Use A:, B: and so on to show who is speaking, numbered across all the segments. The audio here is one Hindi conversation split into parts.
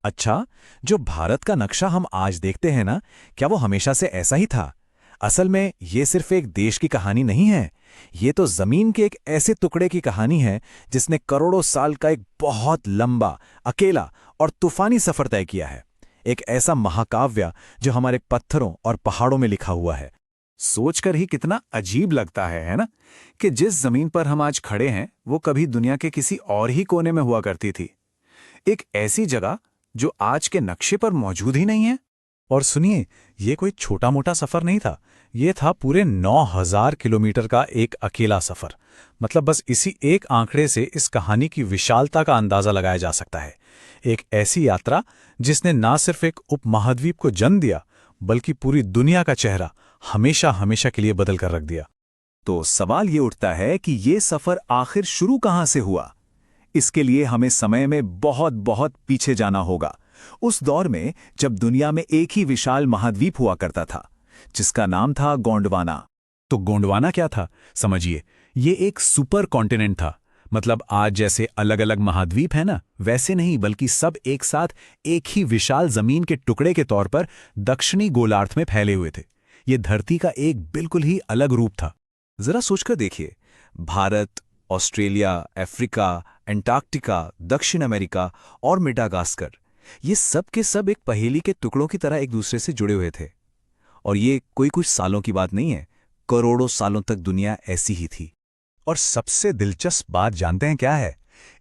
A: अच्छा, जो भारत का नक्शा हम आज देखते हैं ना, क्या वो हमेशा से ऐसा ही था? असल में ये सिर्फ एक देश की कहानी नहीं है। ये तो जमीन के एक ऐसे टुकड़े की कहानी है जिसने करोड़ों साल का एक बहुत लंबा, अकेला और तूफानी सफर तय किया है। एक ऐसा महाकाव्य जो हमारे पत्थरों और पहाड़ों में लिखा हुआ है।
B: सोचकर ही कितना अजीब लगता है ना? कि जिस जमीन पर हम आज खड़े हैं वो कभी दुनिया के किसी और ही कोने में हुआ करती थी। एक ऐसी जगह जो आज के नक्शे पर मौजूद ही नहीं है।
A: और सुनिए, ये कोई छोटा मोटा सफर नहीं था। ये था पूरे 9,000 किलोमीटर का एक अकेला सफर। मतलब बस इसी एक आंकड़े से इस कहानी की विशालता का अंदाजा लगाया जा सकता है। एक ऐसी यात्रा जिसने ना सिर्फ एक उपमहाद्वीप को जन्म दिया, बल्कि पूरी दुनिया का चेहरा हमेशा हमेशा के लिए बदल कर रख दिया।
B: तो सवाल ये उठता है कि ये सफर आखिर शुरू कहां से हुआ। इसके लिए हमें समय में बहुत बहुत पीछे जाना होगा, उस दौर में जब दुनिया में एक ही विशाल महाद्वीप हुआ करता था, जिसका नाम था गोंडवाना।
A: तो गोंडवाना क्या था? समझिए, ये एक सुपर कॉन्टिनेंट था। मतलब आज जैसे अलग अलग महाद्वीप है ना, वैसे नहीं, बल्कि सब एक साथ एक ही विशाल जमीन के टुकड़े के तौर पर दक्षिणी गोलार्ध में फैले हुए थे। ये धरती का एक बिल्कुल ही अलग रूप था।
B: जरा सोचकर देखिए, भारत, ऑस्ट्रेलिया, अफ्रीका, एंटार्क्टिका, दक्षिण अमेरिका और मेडागास्कर, ये सब के सब एक पहेली के टुकड़ों की तरह एक दूसरे से जुड़े हुए थे। और ये कोई कुछ सालों की बात नहीं है, करोड़ों सालों तक दुनिया ऐसी ही थी।
A: और सबसे दिलचस्प बात जानते हैं क्या है?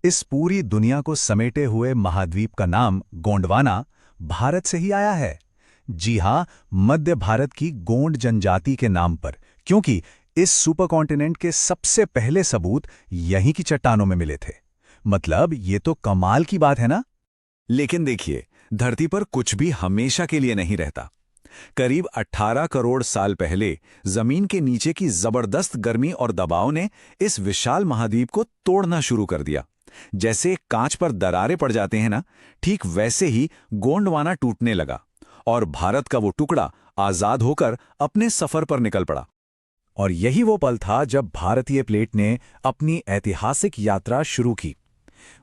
A: इस पूरी दुनिया को समेटे हुए महाद्वीप का नाम गोंडवाना भारत से ही आया है। जी हां, मध्य भारत की गोंड जनजाति के नाम पर, क्योंकि इस सुपरकॉन्टिनेंट के सबसे पहले सबूत यहीं की चट्टानों में मिले थे। मतलब ये तो कमाल की बात है ना?
B: लेकिन देखिए, धरती पर कुछ भी हमेशा के लिए नहीं रहता। करीब 18 करोड़ साल पहले जमीन के नीचे की जबरदस्त गर्मी और दबाव ने इस विशाल महाद्वीप को तोड़ना शुरू कर दिया। जैसे कांच पर दरारें पड़ जाते हैं ना, ठीक वैसे ही गोंडवाना टूटने लगा और भारत का वो टुकड़ा आजाद होकर अपने सफर पर निकल पड़ा।
A: और यही वो पल था जब भारतीय प्लेट ने अपनी ऐतिहासिक यात्रा शुरू की।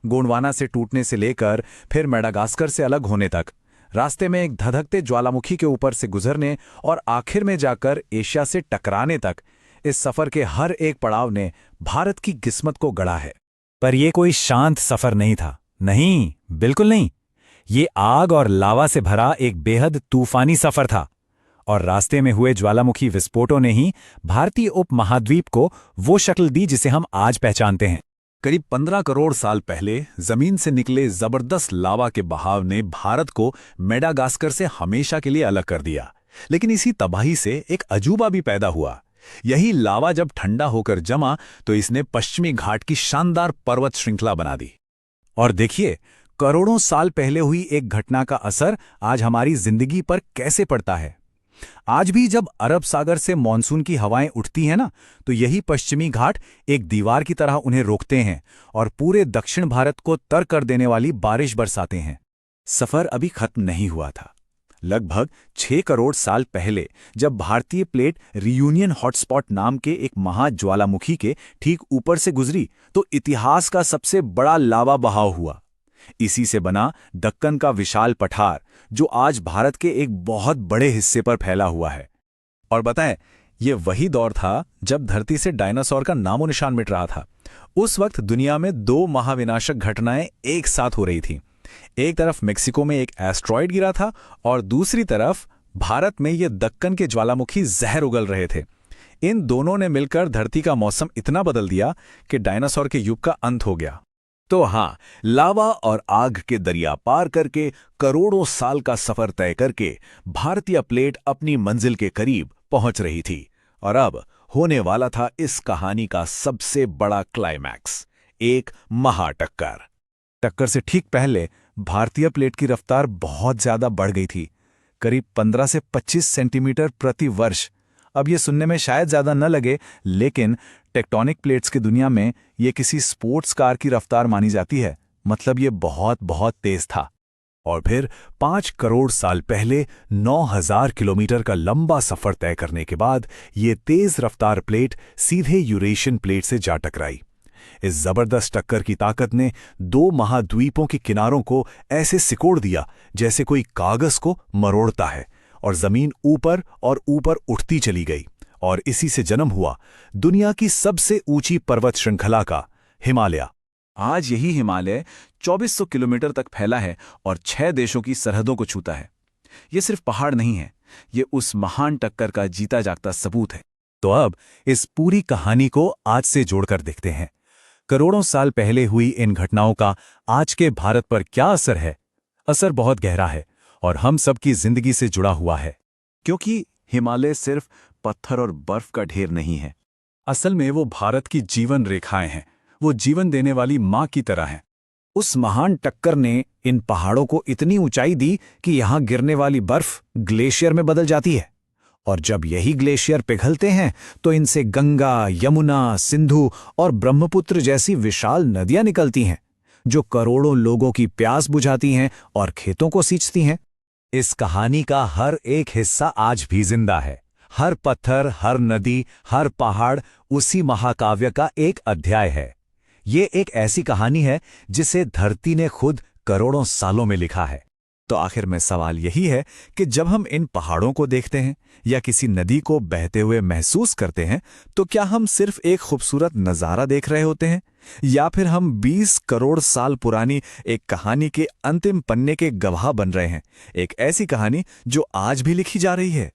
A: गोंडवाना से टूटने से लेकर फिर मेडागास्कर से अलग होने तक, रास्ते में एक धधकते ज्वालामुखी के ऊपर से गुजरने और आखिर में जाकर एशिया से टकराने तक, इस सफर के हर एक पड़ाव ने भारत की किस्मत को गढ़ा है। पर यह कोई शांत सफर नहीं था। नहीं, बिल्कुल नहीं। ये आग और लावा से भरा एक बेहद तूफानी सफर था। और रास्ते में हुए ज्वालामुखी विस्फोटों ने ही भारतीय उपमहाद्वीप को वो शक्ल दी जिसे हम आज पहचानते हैं।
B: करीब 15 करोड़ साल पहले जमीन से निकले जबरदस्त लावा के बहाव ने भारत को मेडागास्कर से हमेशा के लिए अलग कर दिया। लेकिन इसी तबाही से एक अजूबा भी पैदा हुआ। यही लावा जब ठंडा होकर जमा तो इसने पश्चिमी घाट की शानदार पर्वत श्रृंखला बना दी।
A: और देखिए, करोड़ों साल पहले हुई एक घटना का असर आज हमारी जिंदगी पर कैसे पड़ता है। आज भी जब अरब सागर से मॉनसून की हवाएं उठती हैं ना, तो यही पश्चिमी घाट एक दीवार की तरह उन्हें रोकते हैं और पूरे दक्षिण भारत को तर कर देने वाली बारिश बरसाते हैं।
B: सफर अभी खत्म नहीं हुआ था। लगभग 6 करोड़ साल पहले जब भारतीय प्लेट रियूनियन हॉटस्पॉट नाम के एक महाज्वालामुखी के ठीक ऊपर से गुजरी, तो इतिहास का सबसे बड़ा लावा बहाव हुआ। इसी से बना दक्कन का विशाल पठार, जो आज भारत के एक बहुत बड़े हिस्से पर फैला हुआ है।
A: और बताएं, ये वही दौर था जब धरती से डायनासोर का नामो निशान मिट रहा था। उस वक्त दुनिया में 2 महाविनाशक घटनाएं एक साथ हो रही थीं। एक तरफ मेक्सिको में एक एस्ट्रॉयड गिरा था और दूसरी तरफ भारत में ये दक्कन के ज्वालामुखी जहर उगल रहे थे। इन दोनों ने मिलकर धरती का मौसम इतना बदल दिया कि डायनासोर के युग का अंत हो गया।
B: तो हाँ, लावा और आग के दरिया पार करके करोड़ों साल का सफर तय करके भारतीय प्लेट अपनी मंजिल के करीब पहुंच रही थी। और अब होने वाला था इस कहानी का सबसे बड़ा क्लाइमैक्स, एक महाटक्कर।
A: टक्कर से ठीक पहले भारतीय प्लेट की रफ्तार बहुत ज्यादा बढ़ गई थी, करीब 15 से 25 सेंटीमीटर प्रति वर्ष। अब ये सुनने में शायद ज्यादा न लगे, लेकिन टेक्टोनिक प्लेट्स की दुनिया में ये किसी स्पोर्ट्स कार की रफ्तार मानी जाती है। मतलब ये बहुत बहुत तेज था। और फिर 5 करोड़ साल पहले 9,000 किलोमीटर का लंबा सफर तय करने के बाद ये तेज रफ्तार प्लेट सीधे यूरेशियन प्लेट से जा टकराई। इस जबरदस्त टक्कर की ताकत ने दो महाद्वीपों के किनारों को ऐसे सिकोड़ दिया जैसे कोई कागज को मरोड़ता है, और जमीन ऊपर और ऊपर उठती चली गई। और इसी से जन्म हुआ दुनिया की सबसे ऊंची पर्वत श्रृंखला का हिमालय।
B: आज यही हिमालय 2400 किलोमीटर तक फैला है और 6 देशों की सरहदों को छूता है। ये सिर्फ पहाड़ नहीं है, ये उस महान टक्कर का जीता जागता सबूत है।
A: तो अब इस पूरी कहानी को आज से जोड़कर देखते हैं। करोड़ों साल पहले हुई इन घटनाओं का आज के भारत पर क्या असर है? असर बहुत गहरा है और हम सबकी जिंदगी से जुड़ा हुआ है।
B: क्योंकि हिमालय सिर्फ पत्थर और बर्फ का ढेर नहीं है।
A: असल में वो भारत की जीवन रेखाएं हैं, वो जीवन देने वाली माँ की तरह हैं। उस महान टक्कर ने इन पहाड़ों को इतनी ऊंचाई दी कि यहां गिरने वाली बर्फ ग्लेशियर में बदल जाती है, और जब यही ग्लेशियर पिघलते हैं तो इनसे गंगा, यमुना, सिंधु और ब्रह्मपुत्र जैसी विशाल नदियां निकलती हैं, जो करोड़ों लोगों की प्यास बुझाती हैं और खेतों को सींचती हैं। इस कहानी का हर एक हिस्सा आज भी जिंदा है। हर पत्थर, हर नदी, हर पहाड़ उसी महाकाव्य का एक अध्याय है। ये एक ऐसी कहानी है जिसे धरती ने खुद करोड़ों सालों में लिखा है। तो आखिर में सवाल यही है कि जब हम इन पहाड़ों को देखते हैं या किसी नदी को बहते हुए महसूस करते हैं, तो क्या हम सिर्फ एक खूबसूरत नज़ारा देख रहे होते हैं, या फिर हम 20 करोड़ साल पुरानी एक कहानी के अंतिम पन्ने के गवाह बन रहे हैं? एक ऐसी कहानी जो आज भी लिखी जा रही है।